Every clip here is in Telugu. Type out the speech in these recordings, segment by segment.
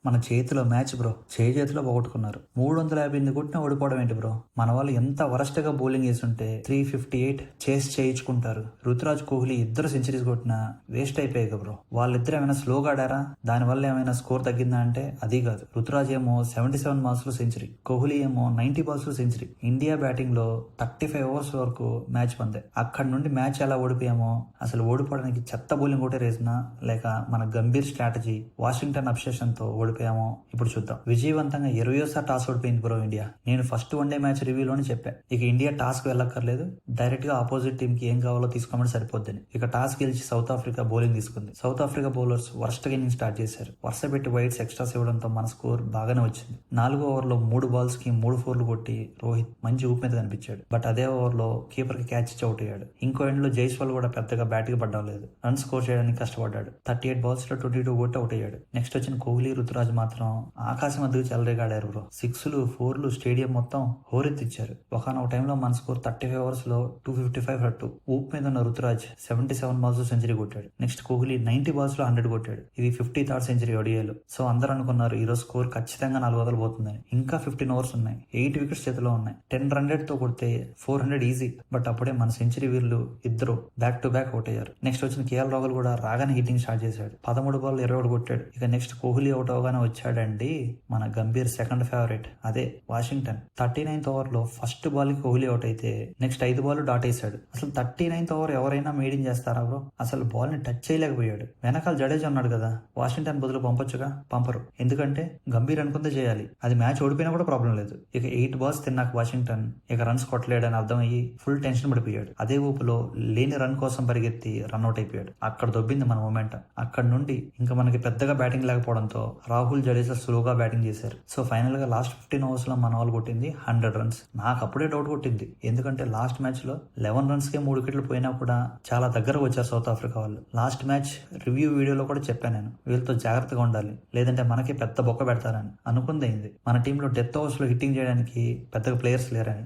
మన చేతిలో మ్యాచ్ బ్రో, చేతిలో పోగొట్టుకున్నారు. 358 కొట్టినా ఓడిపోవడం ఏంటి బ్రో? మన వాళ్ళు ఎంత వరస్ట్ గా బౌలింగ్ వేస్తుంటే 358 చేయించుకుంటారు. రుతురాజ్, కోహ్లీ ఇద్దరు సెంచరీస్ కొట్టినా వేస్ట్ అయిపోయాయి బ్రో. వాళ్ళిద్దరు ఏమైనా స్లోగా ఆడారా? దానివల్ల ఏమైనా స్కోర్ తగ్గిందా అంటే అది కాదు. రుతురాజ్ ఏమో 77 బాల్స్ లో సెంచరీ, కోహ్లీ ఏమో 90 బాల్స్ లో సెంచరీ. ఇండియా బ్యాటింగ్ లో 35 ఓవర్స్ వరకు మ్యాచ్ పందే. అక్కడ నుండి మ్యాచ్ ఎలా ఓడిపోయామో, అసలు ఓడిపోవడానికి చెత్త బౌలింగ్ ఒకటే రేసినా లేక మన గంభీర్ స్ట్రాటజీ, వాషింగ్టన్ అబ్సెషన్ తో ఓడిపోయామో ఇప్పుడు చూద్దాం. విజయవంతంగా 20సారి టాస్ ఓడిపోయింది బ్రో ఇండియా. నేను ఫస్ట్ వన్డే మ్యాచ్ రివ్యూలోనే చెప్పా, ఇక ఇండియా టాస్ కు వెళ్ళక్కర్లేదు, డైరెక్ట్ గా ఆపోజిట్ టీమ్ కి ఏం కావాలో తీసుకోమని సరిపోద్దని. ఇక టాస్ గెలిచి సౌత్ ఆఫ్రికా బౌలింగ్ తీసుకుంది. South Africa bowlers worst inning start చేశారు. వరుస పెట్టి వైడ్స్ ఎక్స్ట్రాస్ ఇవ్వడంతో మన స్కోర్ బాగానే వచ్చింది. 4వ ఓవర్లో 3 బాల్స్ కి 3 4లు కొట్టి రోహిత్ మంచి ఊపు మీద కనిపించాడు. బట్ అదే ఓవర్లో కీపర్ కి క్యాచ్ ఇచ్చి అవుట్ అయ్యాడు. ఇంకో ఎండ్ లో జైస్వాల్ కూడా పెద్దగా బ్యాట్ కి పడ్డలేదు. రన్ స్కోర్ చేయడానికి కష్టపడ్డాడు. 38 బాల్స్ లో 22 కొట్టి అవుట్ అయ్యాడు. నెక్స్ట్ వచ్చిన కోహ్లీ, రుతురాజ్ మాత్రం ఆకాశం మధ్యకు చెలరేగాడారు బ్రో. 6లు 4లు స్టేడియం మొత్తం హోరెత్తిచ్చారు. ఒకనొక టైంలో మన స్కోర్ 35 ఓవర్స్ లో 255 రట్టు. ఊపు మీద ఉన్న రుతురాజ్ 77 బాల్స్ లో సెంచరీ కొట్టాడు. నెక్స్ట్ కోహ్లీ 90 బాల్స్ లో 100 కొట్టాడు. ఇది 53rd సెంచరీ ఒడియాలో. సో అందరూ అనుకున్నారు ఈ రోజు స్కోర్ ఖచ్చితంగా 4 పోతుందని. ఇంకా 15 ఓవర్స్ ఉన్నాయి. 8 వికెట్స్ చేతిలో ఉన్నాయి. 10 రన్ రేట్ తో కొడితే 400 ఈజీ. బట్ అప్పుడే మన సెంచరీ వీరులు ఇద్దరు బ్యాక్ టు బ్యాక్ అవుట్ అయ్యారు. నెక్స్ట్ వచ్చిన కేఎల్ రాహుల్ కూడా రాగానే హిట్టింగ్ స్టార్ట్ చేశాడు. 13 బాల్ 21 కొట్టాడు. ఇక నెక్స్ట్ కోహ్లీ అవుట్ అవగానే వచ్చాడండి మన గంభీర్ సెకండ్ ఫేవరెట్, అదే వాషింగ్టన్. 39th ఓవర్ లో ఫస్ట్ బాల్ కి కోహ్లీ అవుట్ అయితే నెక్స్ట్ 5 బాల్ డాట్ వేసాడు. అసలు 39th ఓవర్ ఎవరైనా మేడింగ్ చేస్తారా బ్రో? అసలు బాల్ ని టచ్ చేయలేకపోయాడు. వెనకాల జడేజా ఉన్నాడు కదా, వాషింగ్టన్ బదులు పంపొచ్చుగా, పంపరు. ఎందుకంటే గంభీర్ అనుకుంటే చేయాలి. అది మ్యాచ్ ఓడిపోయినా కూడా ప్రాబ్లం లేదు. ఇక 8 బాల్స్ తిన్నాక వాషింగ్టన్ ఇక రన్స్ కొట్టలేడని అర్థమయ్యి ఫుల్ టెన్షన్ పడిపోయాడు. అదే ఊపులో లేని రన్ కోసం పరిగెత్తి రన్అట్ అయిపోయాడు. అక్కడ దొబ్బింది మన మొమెంటం. అక్కడ నుండి ఇంకా మనకి పెద్దగా బ్యాటింగ్ లేకపోవడంతో రాహుల్, జడేజా స్లోగా బ్యాటింగ్ చేశారు. సో ఫైనల్ గా లాస్ట్ 15 ఓవర్స్ లో మన వాళ్ళు కొట్టింది 100 రన్స్. నాకు అప్పుడే డౌట్ కొట్టింది, ఎందుకంటే లాస్ట్ మ్యాచ్ లో 11 రన్స్ కే 3 వికెట్లు పోయినా కూడా చాలా దగ్గరకు వచ్చారు సౌత్ ఆఫ్రికా వాళ్ళు. లాస్ట్ మ్యాచ్ రివ్యూ వీడియోలో కూడా చెప్పాను నేను, వీళ్ళతో జాగ్రత్తగా ఉండాలి, లేదంటే మనకి పెద్ద బొక్క పెడతారని. అనుకుందైంది. మన టీంలో డెత్ ఓవర్స్ లో హిట్టింగ్ చేయడానికి పెద్దగా ప్లేయర్స్ లేరని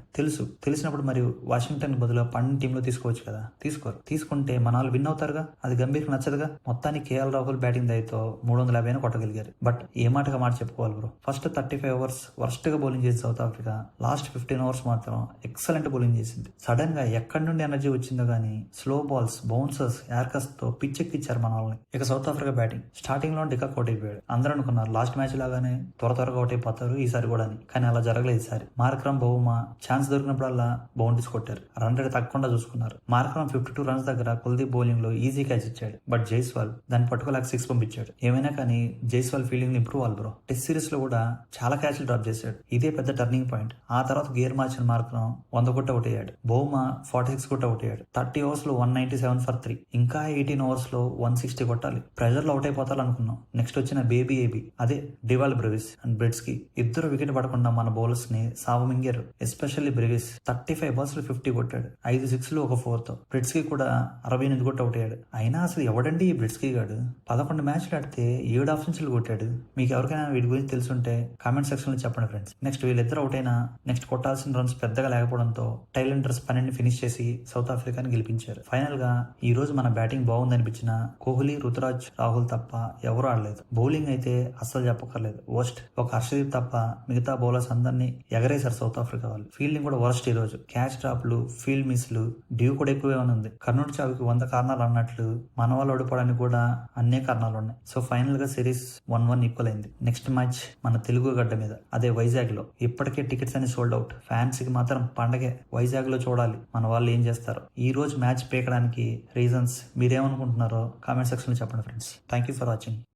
తెలిసినప్పుడు మరి వాషింగ్టన్ బదులు పండి టీంలో తీసుకోవచ్చు కదా, తీసుకోరు. తీసుకుంటే మన వాళ్ళు విన్ అవుతారుగా, అది గంభీర్కి నచ్చదుగా. మొత్తానికి కేఎల్ రాహుల్ బ్యాటింగ్ దయతో 350 కొట్టగలిగారు. బట్ ఏ మాటగా మాట చెప్పుకోవాలి బ్రో, ఫస్ట్ 35 ఓవర్స్ వర్స్ట్ గా బౌలింగ్ చేసి సౌత్ ఆఫ్రికా, లాస్ట్ 15 ఓవర్స్ మాత్రం ఎక్సలెంట్ బౌలింగ్ చేసింది. సడన్ గా ఎక్కడి నుండి ఎనర్జీ వచ్చిందో గానీ స్లో బాల్స్, బౌన్సర్స్, యార్కర్స్ తో పిచ్చెక్కిచ్చారు మన వాళ్ళని. ఇక సౌత్ ఆఫ్రికా బ్యాటింగ్ స్టార్టింగ్ లో డికాక్ అవుట్ అయిపోయాడు. అందరూ అనుకున్నారు లాస్ట్ మ్యాచ్ లాగానే త్వరగా అవుట్ అయిపోతారు ఈసారి కూడా అని. కానీ అలా జరగలేదు ఈసారి. మార్క్రమ్, బహుమా ఛాన్స్ దొరికినప్పుడల్లా బౌండరీస్ కొట్టారు. రన్ రేట్ తగ్గకుండా చూసుకున్నారు. మార్క్రమ్ 52 రన్స్ దగ్గర కుల్దీప్ బౌలింగ్ లో ఈజీ క్యాచ్ ఇచ్చాడు. బట్ జైస్వాల్ దాన్ని పట్టుకోలేక 6 పంపించాడు. ఏమైనా కానీ జైస్వాల్ ఫీల్డింగ్ ఇంప్రూవ్ అవ్వాలి బ్రో. టెస్ట్ సిరీస్ లో కూడా చాలా క్యాచ్లు డ్రాప్ చేశాడు. ఇదే పెద్ద టర్నింగ్ పాయింట్. ఆ తర్వాత గేర్ మార్చిన మార్క్రమ్ 100 కొట్టి అవుట్ అయ్యాడు. బహుమా 46 కొట్టి అవుట్ అయ్యాడు. 30 ఓవర్స్ లో 197 ఫర్ 3. ఇంకా 18 ఓవర్స్ లో 160 కొట్టాలి. ప్రెజర్ లో అవుట్ అయిపోతారు అనుకున్నాం. నెక్స్ట్ వచ్చిన బేబీ ఏబీ, అదే డివాల్ బ్రెవిస్ అండ్ బ్రెడ్స్ కి ఇద్దరు వికెట్ పడకుండా మన బౌలర్స్ ని సావమింగారు. ఎస్పెషల్లీ బ్రెవిస్ 35 బాల్స్ లో 50 కొట్టాడు. 5 6లు 1 4 తో. బ్రెడ్స్ కి కూడా 68 కొట్టి అవుట్ అయ్యాడు. అయినా అసలు ఎవడండి ఈ బ్రెడ్స్ కి గాడు? 11 మ్యాచ్లు ఆడితే 7 ఆప్షన్స్లు కొట్టాడు. మీకు ఎవరికైనా వీటి గురించి తెలుసుంటే కామెంట్ సెక్షన్ లో చెప్పండి ఫ్రెండ్స్. నెక్స్ట్ వీళ్ళిద్దరు అవుట్ అయినా నెక్స్ట్ కొట్టాల్సిన రన్స్ పెద్దగా లేకపోవడంతో టైలెండర్స్ 12 ఫినిష్ చేసి సౌత్ ఆఫ్రికాని గెలిపించారు. ఫైనల్ గా ఈ రోజు మన బ్యాటింగ్ బాగుందనిపించిన కోహ్లీ, రుతురాజ్, రాహుల్ తప్ప ఎవరు ఆడలేదు. బౌలింగ్ అయితే అస్సలు చెప్పక్కర్లేదు, వర్స్ట్. ఒక హర్షదీప్ తప్ప మిగతా బౌలర్స్ అందరినీ ఎగరేశారు సౌత్ ఆఫ్రికా వాళ్ళు. ఫీల్డింగ్ కూడా వర్స్ట్ ఈ రోజు. క్యాచ్ డ్రాప్లు, ఫీల్డ్ మిస్లు, డ్యూ కూడా ఎక్కువే ఉంది. కర్నూలు చావుకి 100 కారణాలు అన్నట్లు మన వాళ్ళు ఓడిపోవడానికి కూడా అన్నే కారణాలు ఉన్నాయి. సో ఫైనల్ గా సిరీస్ 1-1 ఈక్వల్ అయింది. నెక్స్ట్ మ్యాచ్ మన తెలుగు గడ్డ మీద, అదే వైజాగ్ లో. ఇప్పటికే టికెట్స్ అన్ని సోల్డ్ అవుట్. ఫ్యాన్స్ కి మాత్రం పండగే. వైజాగ్ లో చూడాలి మన వాళ్ళు ఏం చేస్తారు. ఈ రోజు మ్యాచ్ పీకడానికి రీజన్స్ మీరేమనుకుంటున్నారో కామెంట్ సెక్షన్ లో చెప్పండి friends. Thank you for watching.